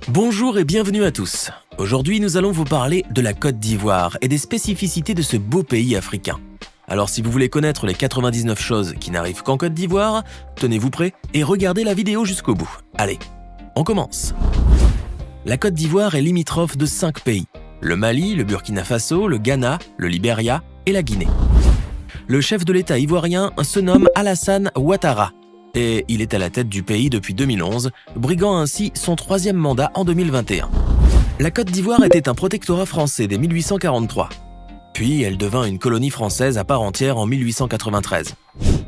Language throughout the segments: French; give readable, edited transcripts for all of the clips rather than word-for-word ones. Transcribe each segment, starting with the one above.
Bonjour et bienvenue à tous. Aujourd'hui, nous allons vous parler de la Côte d'Ivoire et des spécificités de ce beau pays africain. Alors si vous voulez connaître les 99 choses qui n'arrivent qu'en Côte d'Ivoire, tenez-vous prêts et regardez la vidéo jusqu'au bout. Allez, on commence. La Côte d'Ivoire est limitrophe de 5 pays. Le Mali, le Burkina Faso, le Ghana, le Libéria et la Guinée. Le chef de l'État ivoirien se nomme Alassane Ouattara et il est à la tête du pays depuis 2011, briguant ainsi son 3e mandat en 2021. La Côte d'Ivoire était un protectorat français dès 1843. Puis elle devint une colonie française à part entière en 1893.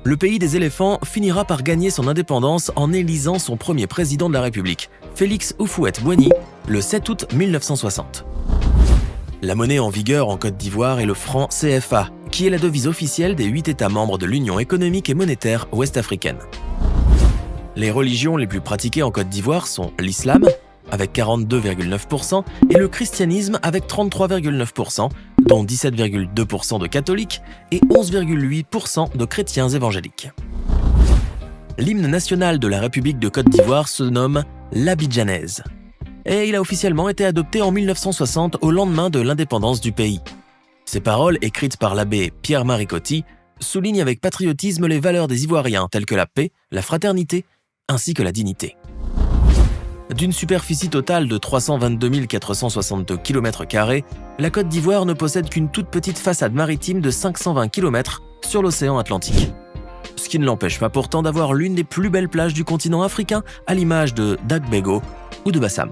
Le pays des éléphants finira par gagner son indépendance en élisant son premier président de la République, Félix Houphouët-Boigny, le 7 août 1960. La monnaie en vigueur en Côte d'Ivoire est le franc CFA, qui est la devise officielle des 8 États membres de l'Union économique et monétaire ouest-africaine. Les religions les plus pratiquées en Côte d'Ivoire sont l'islam, avec 42,9%, et le christianisme avec 33,9%, dont 17,2% de catholiques et 11,8% de chrétiens évangéliques. L'hymne national de la République de Côte d'Ivoire se nomme l'Abidjanaise, et il a officiellement été adopté en 1960 au lendemain de l'indépendance du pays. Ces paroles, écrites par l'abbé Pierre-Marie Coty, soulignent avec patriotisme les valeurs des Ivoiriens telles que la paix, la fraternité, ainsi que la dignité. D'une superficie totale de 322 462 km², la Côte d'Ivoire ne possède qu'une toute petite façade maritime de 520 km sur l'océan Atlantique. Ce qui ne l'empêche pas pourtant d'avoir l'une des plus belles plages du continent africain, à l'image de Dagbego ou de Bassam.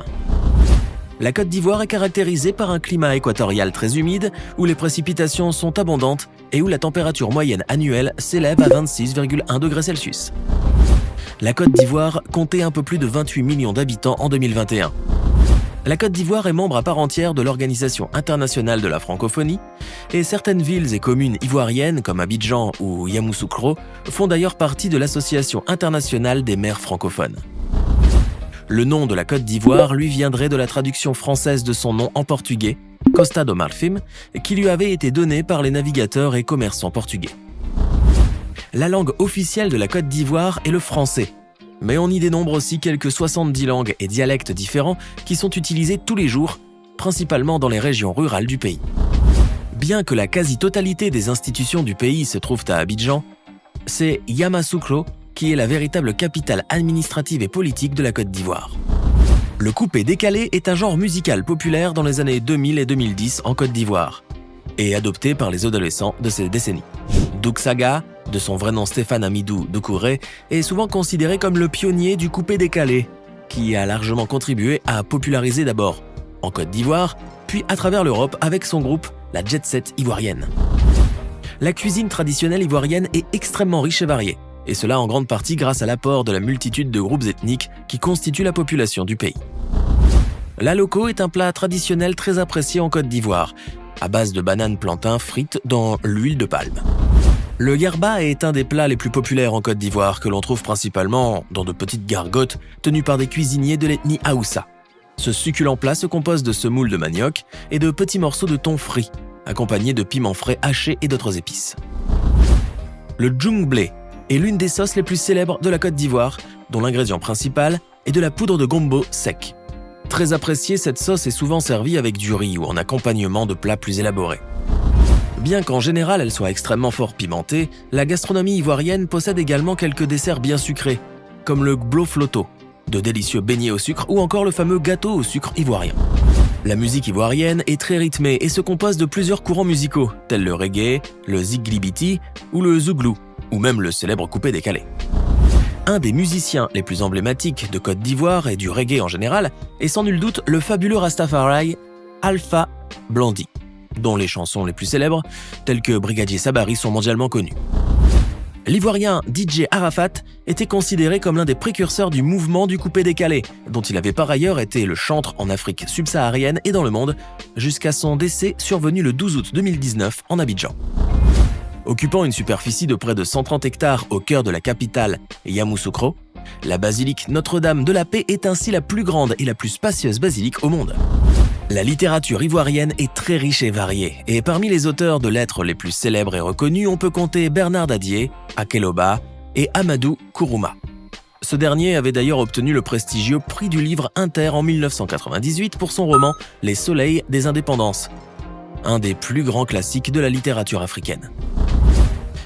La Côte d'Ivoire est caractérisée par un climat équatorial très humide, où les précipitations sont abondantes et où la température moyenne annuelle s'élève à 26,1 degrés Celsius. La Côte d'Ivoire comptait un peu plus de 28 millions d'habitants en 2021. La Côte d'Ivoire est membre à part entière de l'Organisation internationale de la francophonie, et certaines villes et communes ivoiriennes comme Abidjan ou Yamoussoukro font d'ailleurs partie de l'Association internationale des maires francophones. Le nom de la Côte d'Ivoire lui viendrait de la traduction française de son nom en portugais, Costa do Marfim, qui lui avait été donné par les navigateurs et commerçants portugais. La langue officielle de la Côte d'Ivoire est le français, mais on y dénombre aussi quelques 70 langues et dialectes différents qui sont utilisés tous les jours, principalement dans les régions rurales du pays. Bien que la quasi-totalité des institutions du pays se trouvent à Abidjan, c'est Yamoussoukro qui est la véritable capitale administrative et politique de la Côte d'Ivoire. Le coupé-décalé est un genre musical populaire dans les années 2000 et 2010 en Côte d'Ivoire, et adopté par les adolescents de ces décennies. Douksaga, de son vrai nom Stéphane Amidou Doucouré, est souvent considéré comme le pionnier du coupé-décalé, qui a largement contribué à populariser d'abord en Côte d'Ivoire, puis à travers l'Europe avec son groupe, la Jet Set ivoirienne. La cuisine traditionnelle ivoirienne est extrêmement riche et variée, et cela en grande partie grâce à l'apport de la multitude de groupes ethniques qui constituent la population du pays. L'aloko est un plat traditionnel très apprécié en Côte d'Ivoire, à base de bananes plantains frites dans l'huile de palme. Le garba est un des plats les plus populaires en Côte d'Ivoire que l'on trouve principalement dans de petites gargotes tenues par des cuisiniers de l'ethnie Haoussa. Ce succulent plat se compose de semoule de manioc et de petits morceaux de thon frit, accompagnés de piments frais hachés et d'autres épices. Le djungblé est l'une des sauces les plus célèbres de la Côte d'Ivoire, dont l'ingrédient principal est de la poudre de gombo sec. Très appréciée, cette sauce est souvent servie avec du riz ou en accompagnement de plats plus élaborés. Bien qu'en général elle soit extrêmement fort pimentée, la gastronomie ivoirienne possède également quelques desserts bien sucrés, comme le gblofloto, de délicieux beignets au sucre ou encore le fameux gâteau au sucre ivoirien. La musique ivoirienne est très rythmée et se compose de plusieurs courants musicaux, tels le reggae, le ziglibiti ou le zouglou, ou même le célèbre coupé-décalé. Un des musiciens les plus emblématiques de Côte d'Ivoire et du reggae en général est sans nul doute le fabuleux Rastafari Alpha Blondy, dont les chansons les plus célèbres, telles que Brigadier Sabari, sont mondialement connues. L'Ivoirien DJ Arafat était considéré comme l'un des précurseurs du mouvement du coupé-décalé, dont il avait par ailleurs été le chantre en Afrique subsaharienne et dans le monde, jusqu'à son décès survenu le 12 août 2019 en Abidjan. Occupant une superficie de près de 130 hectares au cœur de la capitale Yamoussoukro, la basilique Notre-Dame de la Paix est ainsi la plus grande et la plus spacieuse basilique au monde. La littérature ivoirienne est très riche et variée, et parmi les auteurs de lettres les plus célèbres et reconnus, on peut compter Bernard Dadier, Akeloba et Amadou Kourouma. Ce dernier avait d'ailleurs obtenu le prestigieux prix du livre Inter en 1998 pour son roman Les Soleils des Indépendances, un des plus grands classiques de la littérature africaine.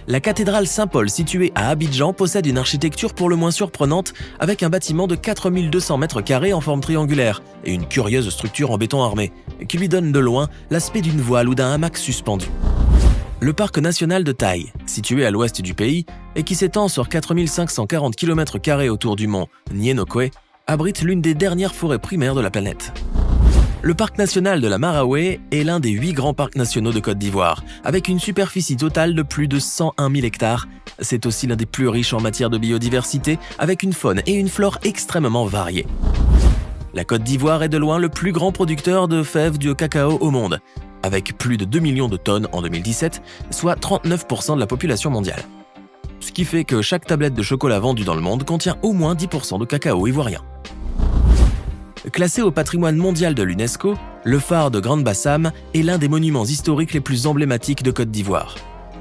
La cathédrale Saint-Paul située à Abidjan possède une architecture pour le moins surprenante avec un bâtiment de 4200 mètres carrés en forme triangulaire et une curieuse structure en béton armé qui lui donne de loin l'aspect d'une voile ou d'un hamac suspendu. Le parc national de Taï, situé à l'ouest du pays et qui s'étend sur 4540 km² autour du mont Nyenokwe, abrite l'une des dernières forêts primaires de la planète. Le parc national de la Marawe est l'un des 8 grands parcs nationaux de Côte d'Ivoire, avec une superficie totale de plus de 101 000 hectares. C'est aussi l'un des plus riches en matière de biodiversité, avec une faune et une flore extrêmement variées. La Côte d'Ivoire est de loin le plus grand producteur de fèves de cacao au monde, avec plus de 2 millions de tonnes en 2017, soit 39% de la population mondiale. Ce qui fait que chaque tablette de chocolat vendue dans le monde contient au moins 10% de cacao ivoirien. Classé au patrimoine mondial de l'UNESCO, le phare de Grand-Bassam est l'un des monuments historiques les plus emblématiques de Côte d'Ivoire.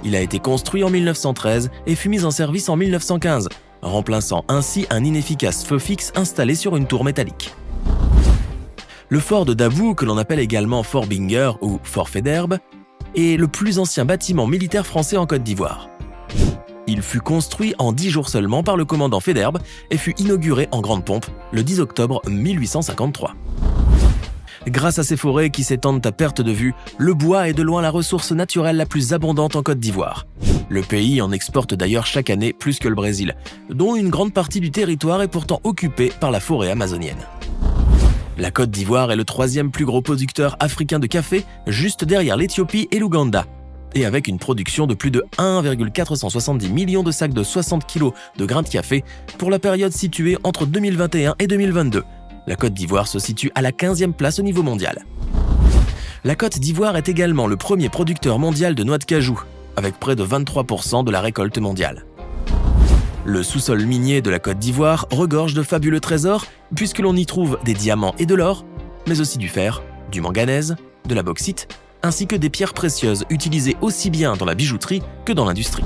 Il a été construit en 1913 et fut mis en service en 1915, remplaçant ainsi un inefficace feu fixe installé sur une tour métallique. Le fort de Dabou, que l'on appelle également Fort Binger ou Fort Faidherbe, est le plus ancien bâtiment militaire français en Côte d'Ivoire. Il fut construit en 10 jours seulement par le commandant Faidherbe et fut inauguré en grande pompe le 10 octobre 1853. Grâce à ces forêts qui s'étendent à perte de vue, le bois est de loin la ressource naturelle la plus abondante en Côte d'Ivoire. Le pays en exporte d'ailleurs chaque année plus que le Brésil, dont une grande partie du territoire est pourtant occupée par la forêt amazonienne. La Côte d'Ivoire est le 3e plus gros producteur africain de café, juste derrière l'Éthiopie et l'Ouganda. Et avec une production de plus de 1,470 millions de sacs de 60 kg de grains de café pour la période située entre 2021 et 2022. La Côte d'Ivoire se situe à la 15e place au niveau mondial. La Côte d'Ivoire est également le premier producteur mondial de noix de cajou, avec près de 23% de la récolte mondiale. Le sous-sol minier de la Côte d'Ivoire regorge de fabuleux trésors puisque l'on y trouve des diamants et de l'or, mais aussi du fer, du manganèse, de la bauxite, ainsi que des pierres précieuses utilisées aussi bien dans la bijouterie que dans l'industrie.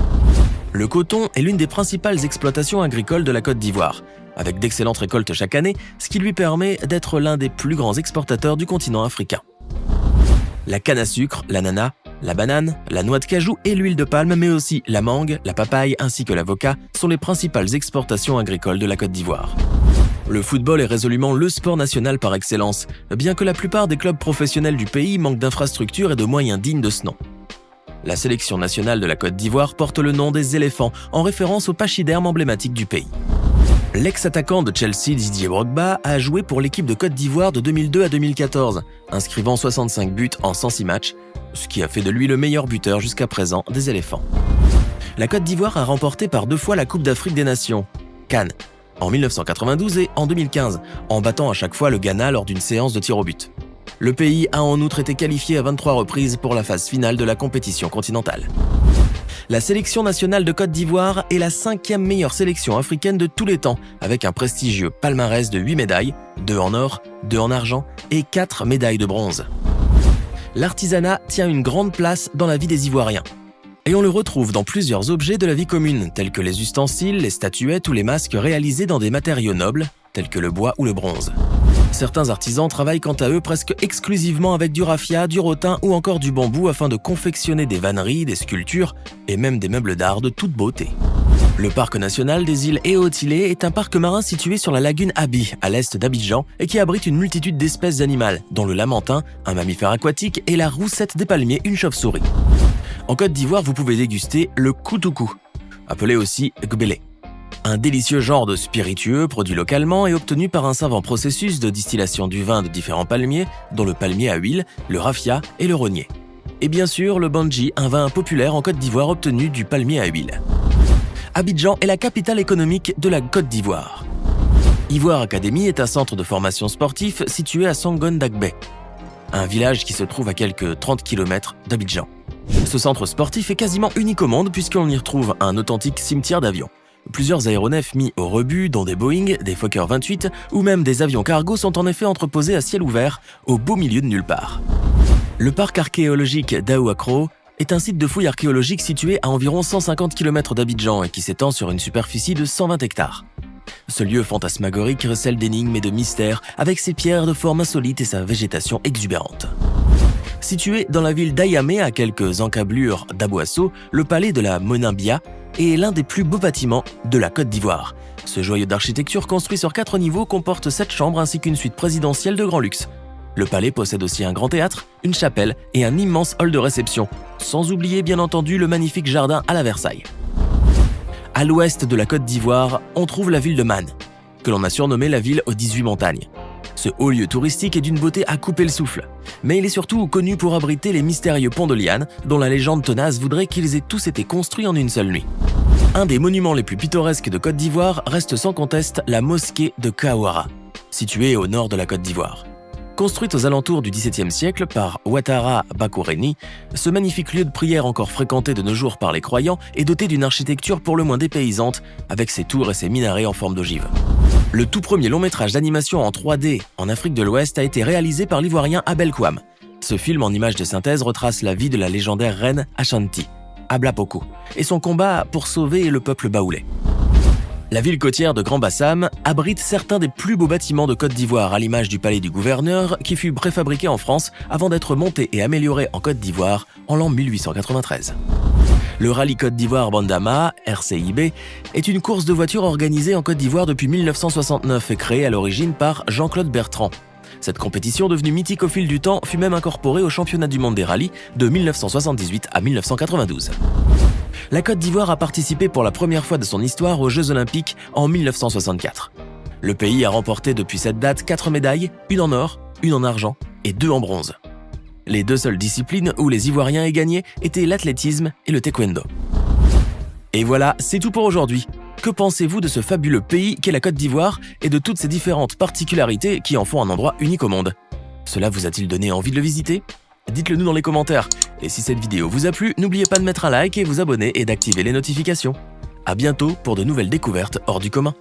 Le coton est l'une des principales exploitations agricoles de la Côte d'Ivoire, avec d'excellentes récoltes chaque année, ce qui lui permet d'être l'un des plus grands exportateurs du continent africain. La canne à sucre, l'ananas, la banane, la noix de cajou et l'huile de palme, mais aussi la mangue, la papaye ainsi que l'avocat sont les principales exportations agricoles de la Côte d'Ivoire. Le football est résolument le sport national par excellence, bien que la plupart des clubs professionnels du pays manquent d'infrastructures et de moyens dignes de ce nom. La sélection nationale de la Côte d'Ivoire porte le nom des éléphants, en référence au pachyderme emblématique du pays. L'ex-attaquant de Chelsea Didier Drogba a joué pour l'équipe de Côte d'Ivoire de 2002 à 2014, inscrivant 65 buts en 106 matchs, ce qui a fait de lui le meilleur buteur jusqu'à présent des éléphants. La Côte d'Ivoire a remporté par 2 fois la Coupe d'Afrique des Nations, CAN, en 1992 et en 2015, en battant à chaque fois le Ghana lors d'une séance de tir au but. Le pays a en outre été qualifié à 23 reprises pour la phase finale de la compétition continentale. La sélection nationale de Côte d'Ivoire est la 5e meilleure sélection africaine de tous les temps, avec un prestigieux palmarès de 8 médailles, 2 en or, 2 en argent et 4 médailles de bronze. L'artisanat tient une grande place dans la vie des Ivoiriens. Et on le retrouve dans plusieurs objets de la vie commune, tels que les ustensiles, les statuettes ou les masques réalisés dans des matériaux nobles, tels que le bois ou le bronze. Certains artisans travaillent quant à eux presque exclusivement avec du raffia, du rotin ou encore du bambou afin de confectionner des vanneries, des sculptures et même des meubles d'art de toute beauté. Le parc national des îles Eotilé est un parc marin situé sur la lagune Abi, à l'est d'Abidjan, et qui abrite une multitude d'espèces animales, dont le lamantin, un mammifère aquatique, et la roussette des palmiers, une chauve-souris. En Côte d'Ivoire, vous pouvez déguster le koutoukou, appelé aussi gbélé. Un délicieux genre de spiritueux produit localement et obtenu par un savant processus de distillation du vin de différents palmiers, dont le palmier à huile, le raffia et le rognier. Et bien sûr, le bandji, un vin populaire en Côte d'Ivoire obtenu du palmier à huile. Abidjan est la capitale économique de la Côte d'Ivoire. Ivoire Academy est un centre de formation sportif situé à Songon-Dagbe, un village qui se trouve à quelques 30 km d'Abidjan. Ce centre sportif est quasiment unique au monde puisqu'on y retrouve un authentique cimetière d'avions. Plusieurs aéronefs mis au rebut, dont des Boeing, des Fokker 28 ou même des avions cargo sont en effet entreposés à ciel ouvert, au beau milieu de nulle part. Le parc archéologique d'Aouakro est un site de fouilles archéologiques situé à environ 150 km d'Abidjan et qui s'étend sur une superficie de 120 hectares. Ce lieu fantasmagorique recèle d'énigmes et de mystères avec ses pierres de forme insolite et sa végétation exubérante. Situé dans la ville d'Ayamé à quelques encablures d'Aboasso, le palais de la Monimbia est l'un des plus beaux bâtiments de la Côte d'Ivoire. Ce joyau d'architecture construit sur 4 niveaux comporte 7 chambres ainsi qu'une suite présidentielle de grand luxe. Le palais possède aussi un grand théâtre, une chapelle et un immense hall de réception, sans oublier bien entendu le magnifique jardin à la Versailles. À l'ouest de la Côte d'Ivoire, on trouve la ville de Man, que l'on a surnommée la ville aux 18 montagnes. Ce haut lieu touristique est d'une beauté à couper le souffle, mais il est surtout connu pour abriter les mystérieux ponts de liane, dont la légende tenace voudrait qu'ils aient tous été construits en une seule nuit. Un des monuments les plus pittoresques de Côte d'Ivoire reste sans conteste la mosquée de Kawara, située au nord de la Côte d'Ivoire. Construite aux alentours du XVIIe siècle par Ouattara Bakoureni, ce magnifique lieu de prière encore fréquenté de nos jours par les croyants est doté d'une architecture pour le moins dépaysante, avec ses tours et ses minarets en forme d'ogive. Le tout premier long métrage d'animation en 3D en Afrique de l'Ouest a été réalisé par l'Ivoirien Abel Kouam. Ce film en images de synthèse retrace la vie de la légendaire reine Ashanti, Ablapoko, et son combat pour sauver le peuple baoulé. La ville côtière de Grand Bassam abrite certains des plus beaux bâtiments de Côte d'Ivoire à l'image du palais du gouverneur qui fut préfabriqué en France avant d'être monté et amélioré en Côte d'Ivoire en l'an 1893. Le Rallye Côte d'Ivoire Bandama, RCIB, est une course de voitures organisée en Côte d'Ivoire depuis 1969 et créée à l'origine par Jean-Claude Bertrand. Cette compétition, devenue mythique au fil du temps, fut même incorporée au championnat du monde des rallyes de 1978 à 1992. La Côte d'Ivoire a participé pour la première fois de son histoire aux Jeux Olympiques en 1964. Le pays a remporté depuis cette date 4 médailles, une en or, une en argent et 2 en bronze. Les 2 seules disciplines où les Ivoiriens aient gagné étaient l'athlétisme et le taekwondo. Et voilà, c'est tout pour aujourd'hui. Que pensez-vous de ce fabuleux pays qu'est la Côte d'Ivoire et de toutes ses différentes particularités qui en font un endroit unique au monde? Cela vous a-t-il donné envie de le visiter? Dites-le nous dans les commentaires. Et si cette vidéo vous a plu, n'oubliez pas de mettre un like et vous abonner et d'activer les notifications. À bientôt pour de nouvelles découvertes hors du commun.